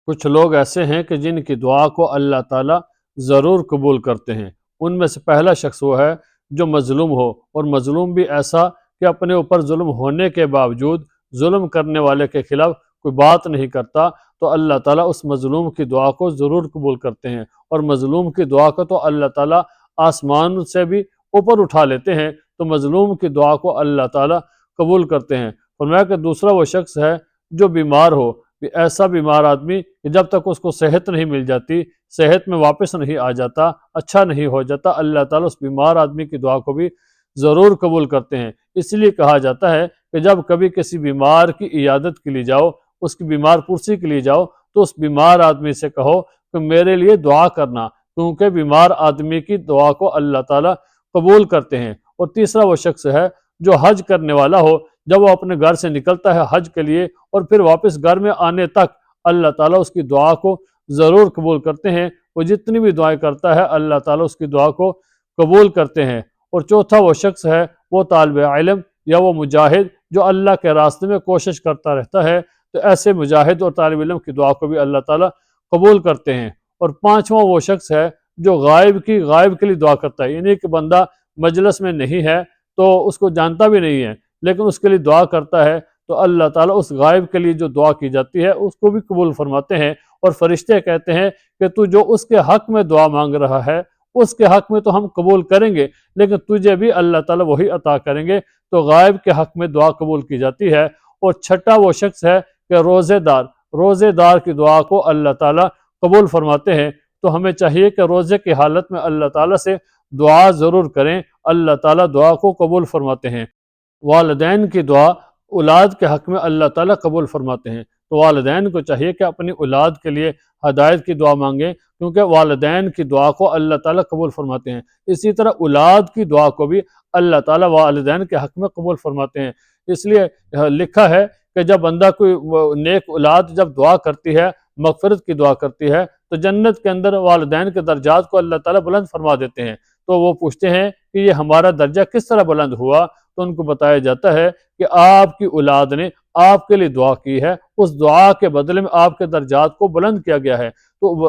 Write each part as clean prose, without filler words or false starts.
کچھ لوگ ایسے ہیں کہ جن کی دعا کو اللہ تعالیٰ ضرور قبول کرتے ہیں۔ ان میں سے پہلا شخص وہ ہے جو مظلوم ہو، اور مظلوم بھی ایسا کہ اپنے اوپر ظلم ہونے کے باوجود ظلم کرنے والے کے خلاف کوئی بات نہیں کرتا، تو اللہ تعالیٰ اس مظلوم کی دعا کو ضرور قبول کرتے ہیں۔ اور مظلوم کی دعا کو تو اللہ تعالیٰ آسمان سے بھی اوپر اٹھا لیتے ہیں، تو مظلوم کی دعا کو اللہ تعالیٰ قبول کرتے ہیں۔ فرمایا کہ دوسرا وہ شخص ہے جو بیمار ہو، ایسا بیمار آدمی کہ جب تک اس کو صحت نہیں مل جاتی، صحت میں واپس نہیں آ جاتا، اچھا نہیں ہو جاتا، اللہ تعالیٰ اس بیمار آدمی کی دعا کو بھی ضرور قبول کرتے ہیں۔ اس لیے کہا جاتا ہے کہ جب کبھی کسی بیمار کی عیادت کے لیے جاؤ، اس کی بیمار پرسی کے لیے جاؤ، تو اس بیمار آدمی سے کہو کہ میرے لیے دعا کرنا، کیونکہ بیمار آدمی کی دعا کو اللہ تعالیٰ قبول کرتے ہیں۔ اور تیسرا وہ شخص ہے جو حج کرنے والا ہو، جب وہ اپنے گھر سے نکلتا ہے حج کے لیے اور پھر واپس گھر میں آنے تک اللہ تعالیٰ اس کی دعا کو ضرور قبول کرتے ہیں۔ وہ جتنی بھی دعائیں کرتا ہے اللہ تعالیٰ اس کی دعا کو قبول کرتے ہیں۔ اور چوتھا وہ شخص ہے وہ طالب علم یا وہ مجاہد جو اللہ کے راستے میں کوشش کرتا رہتا ہے، تو ایسے مجاہد اور طالب علم کی دعا کو بھی اللہ تعالیٰ قبول کرتے ہیں۔ اور پانچواں وہ شخص ہے جو غائب کے لیے دعا کرتا ہے، یعنی کہ بندہ مجلس میں نہیں ہے تو اس کو جانتا بھی نہیں ہے، لیکن اس کے لیے دعا کرتا ہے، تو اللہ تعالیٰ اس غائب کے لیے جو دعا کی جاتی ہے اس کو بھی قبول فرماتے ہیں۔ اور فرشتے کہتے ہیں کہ تو جو اس کے حق میں دعا مانگ رہا ہے اس کے حق میں تو ہم قبول کریں گے، لیکن تجھے بھی اللہ تعالیٰ وہی عطا کریں گے، تو غائب کے حق میں دعا قبول کی جاتی ہے۔ اور چھٹا وہ شخص ہے کہ روزے دار کی دعا کو اللہ تعالیٰ قبول فرماتے ہیں۔ تو ہمیں چاہیے کہ روزے کی حالت میں اللہ تعالیٰ سے دعا ضرور کریں، اللہ تعالیٰ دعا کو قبول فرماتے ہیں۔ والدین کی دعا اولاد کے حق میں اللہ تعالیٰ قبول فرماتے ہیں، تو والدین کو چاہیے کہ اپنی اولاد کے لیے ہدایت کی دعا مانگیں، کیونکہ والدین کی دعا کو اللہ تعالیٰ قبول فرماتے ہیں۔ اسی طرح اولاد کی دعا کو بھی اللہ تعالیٰ والدین کے حق میں قبول فرماتے ہیں۔ اس لیے لکھا ہے کہ جب بندہ کوئی نیک اولاد جب دعا کرتی ہے، مغفرت کی دعا کرتی ہے، تو جنت کے اندر والدین کے درجات کو اللہ تعالیٰ بلند فرما دیتے ہیں۔ تو وہ پوچھتے ہیں کہ یہ ہمارا درجہ کس طرح بلند ہوا، تو ان کو بتایا جاتا ہے کہ آپ کی اولاد نے آپ کے لیے دعا کی ہے، اس دعا کے بدلے میں آپ کے درجات کو بلند کیا گیا ہے۔ تو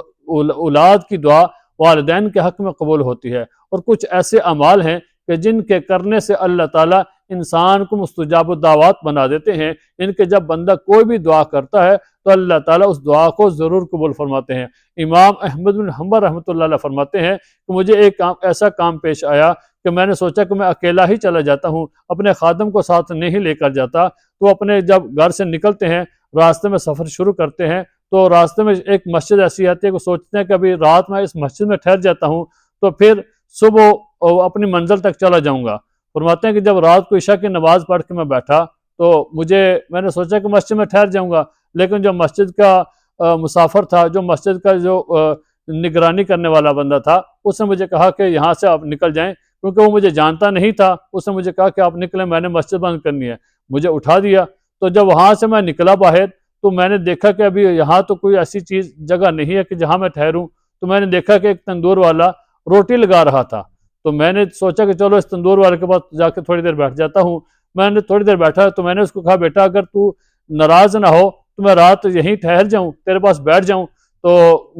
اولاد کی دعا والدین کے حق میں قبول ہوتی ہے۔ اور کچھ ایسے اعمال ہیں کہ جن کے کرنے سے اللہ تعالیٰ انسان کو مستجاب الدعوات بنا دیتے ہیں، ان کے جب بندہ کوئی بھی دعا کرتا ہے تو اللہ تعالیٰ اس دعا کو ضرور قبول فرماتے ہیں۔ امام احمد بن حنبل رحمۃ اللہ علیہ فرماتے ہیں کہ مجھے ایک ایسا کام پیش آیا کہ میں نے سوچا کہ میں اکیلا ہی چلا جاتا ہوں، اپنے خادم کو ساتھ نہیں لے کر جاتا، تو اپنے جب گھر سے نکلتے ہیں، راستے میں سفر شروع کرتے ہیں، تو راستے میں ایک مسجد ایسی آتی ہے کہ سوچتے ہیں کہ ابھی رات میں اس مسجد میں ٹھہر جاتا ہوں تو پھر صبح اپنی منزل تک چلا جاؤں گا۔ فرماتے ہیں کہ جب رات کو عشاء کی نماز پڑھ کے میں بیٹھا تو میں نے سوچا کہ مسجد میں ٹھہر جاؤں گا، لیکن جو مسجد کا مسافر تھا، جو مسجد کا جو نگرانی کرنے والا بندہ تھا، اس نے مجھے کہا کہ یہاں سے آپ نکل جائیں، کیونکہ وہ مجھے جانتا نہیں تھا۔ اس نے مجھے کہا کہ آپ نکلیں، میں نے مسجد بند کرنی ہے، مجھے اٹھا دیا۔ تو جب وہاں سے میں نکلا باہر تو میں نے دیکھا کہ ابھی یہاں تو کوئی ایسی جگہ نہیں ہے کہ جہاں میں ٹھہروں، تو میں نے دیکھا کہ ایک تندور والا روٹی لگا رہا تھا، تو میں نے سوچا کہ چلو اس تندور والے کے پاس جا کے تھوڑی دیر بیٹھ جاتا ہوں۔ میں نے تھوڑی دیر بیٹھا تو میں نے اس کو کہا بیٹا اگر تو ناراض نہ ہو تو میں رات یہیں ٹھہر جاؤں، تیرے پاس بیٹھ جاؤں، تو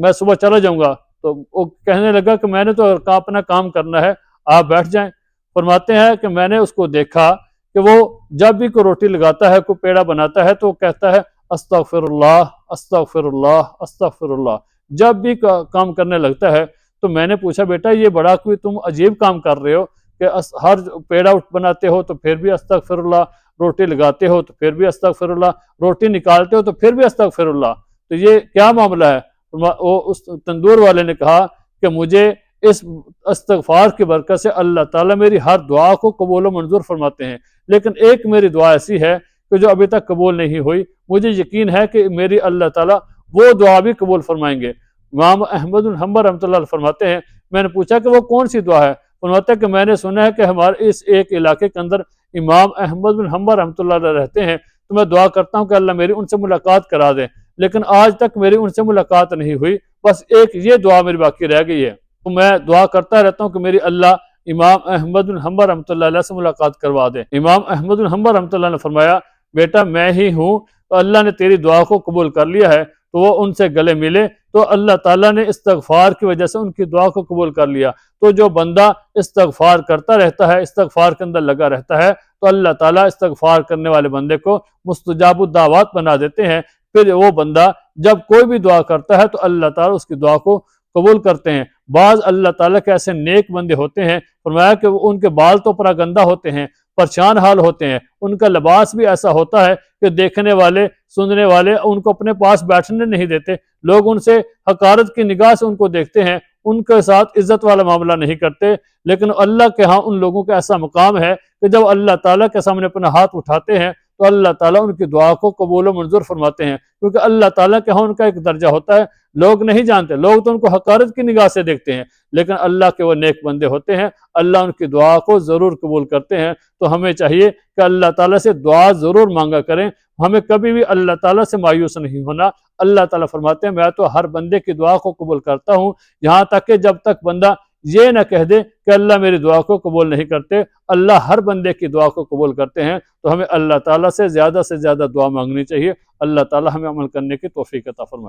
میں صبح چلا جاؤں گا۔ تو وہ کہنے لگا کہ میں نے تو اپنا کام کرنا ہے، آپ بیٹھ جائیں۔ فرماتے ہیں کہ میں نے اس کو دیکھا کہ وہ جب بھی کوئی روٹی لگاتا ہے، کوئی پیڑا بناتا ہے، تو وہ کہتا ہے استغفر اللہ استغفر اللہ استغفر اللہ، جب بھی کام کرنے لگتا ہے۔ تو میں نے پوچھا بیٹا یہ بڑا کوئی تم عجیب کام کر رہے ہو کہ ہر پیڑا بناتے ہو تو پھر بھی استغفر اللہ، روٹی لگاتے ہو تو پھر بھی استغفر اللہ، روٹی نکالتے ہو تو پھر بھی استغفر اللہ، تو یہ کیا معاملہ ہے؟ اس تندور والے نے کہا کہ مجھے اس استغفار کی برکت سے اللہ تعالیٰ میری ہر دعا کو قبول و منظور فرماتے ہیں، لیکن ایک میری دعا ایسی ہے کہ جو ابھی تک قبول نہیں ہوئی، مجھے یقین ہے کہ میری اللہ تعالیٰ وہ دعا بھی قبول فرمائیں گے۔ امام احمد بن حنبل رحمۃ اللہ علیہ فرماتے ہیں میں نے پوچھا کہ وہ کون سی دعا ہے؟ فرماتے ہیں کہ میں نے سنا ہے کہ ہمارے اس ایک علاقے کے اندر امام احمد بن حنبل رحمۃ اللہ علیہ رہتے ہیں، تو میں دعا کرتا ہوں کہ اللہ میری ان سے ملاقات کرا دے، لیکن آج تک میری ان سے ملاقات نہیں ہوئی، بس ایک یہ دعا میری باقی رہ گئی ہے۔ تو میں دعا کرتا رہتا ہوں کہ میری اللہ امام احمد بن حنبل رحمۃ اللہ علیہ سے ملاقات کروا دے۔ امام احمد بن حنبل رحمۃ اللہ نے فرمایا بیٹا میں ہی ہوں، تو اللہ نے تیری دعا کو قبول کر لیا ہے، تو وہ ان سے گلے ملے تو اللہ تعالیٰ نے استغفار کی وجہ سے ان کی دعا کو قبول کر لیا۔ تو جو بندہ استغفار کرتا رہتا ہے، استغفار کے اندر لگا رہتا ہے، تو اللہ تعالیٰ استغفار کرنے والے بندے کو مستجاب الدعوات بنا دیتے ہیں۔ پھر وہ بندہ جب کوئی بھی دعا کرتا ہے تو اللہ تعالیٰ اس کی دعا کو قبول کرتے ہیں۔ بعض اللہ تعالیٰ کے ایسے نیک بندے ہوتے ہیں، فرمایا کہ ان کے بال تو پراگندہ ہوتے ہیں، پریشان حال ہوتے ہیں، ان کا لباس بھی ایسا ہوتا ہے کہ دیکھنے والے سننے والے ان کو اپنے پاس بیٹھنے نہیں دیتے، لوگ ان سے حقارت کی نگاہ سے ان کو دیکھتے ہیں، ان کے ساتھ عزت والا معاملہ نہیں کرتے۔ لیکن اللہ کے ہاں ان لوگوں کا ایسا مقام ہے کہ جب اللہ تعالیٰ کے سامنے اپنا ہاتھ اٹھاتے ہیں تو اللہ تعالیٰ ان کی دعا کو قبول و منظور فرماتے ہیں، کیونکہ اللہ تعالیٰ کے ہاں ان کا ایک درجہ ہوتا ہے، لوگ نہیں جانتے، لوگ تو ان کو حقارت کی نگاہ سے دیکھتے ہیں، لیکن اللہ کے وہ نیک بندے ہوتے ہیں، اللہ ان کی دعا کو ضرور قبول کرتے ہیں۔ تو ہمیں چاہیے کہ اللہ تعالیٰ سے دعا ضرور مانگا کریں، ہمیں کبھی بھی اللہ تعالیٰ سے مایوس نہیں ہونا۔ اللہ تعالیٰ فرماتے ہیں میں تو ہر بندے کی دعا کو قبول کرتا ہوں، یہاں تک کہ جب تک بندہ یہ نہ کہہ دے کہ اللہ میری دعا کو قبول نہیں کرتے، اللہ ہر بندے کی دعا کو قبول کرتے ہیں۔ تو ہمیں اللہ تعالیٰ سے زیادہ دعا مانگنی چاہیے۔ اللہ تعالیٰ ہمیں عمل کرنے کی توفیق عطا فرمائے۔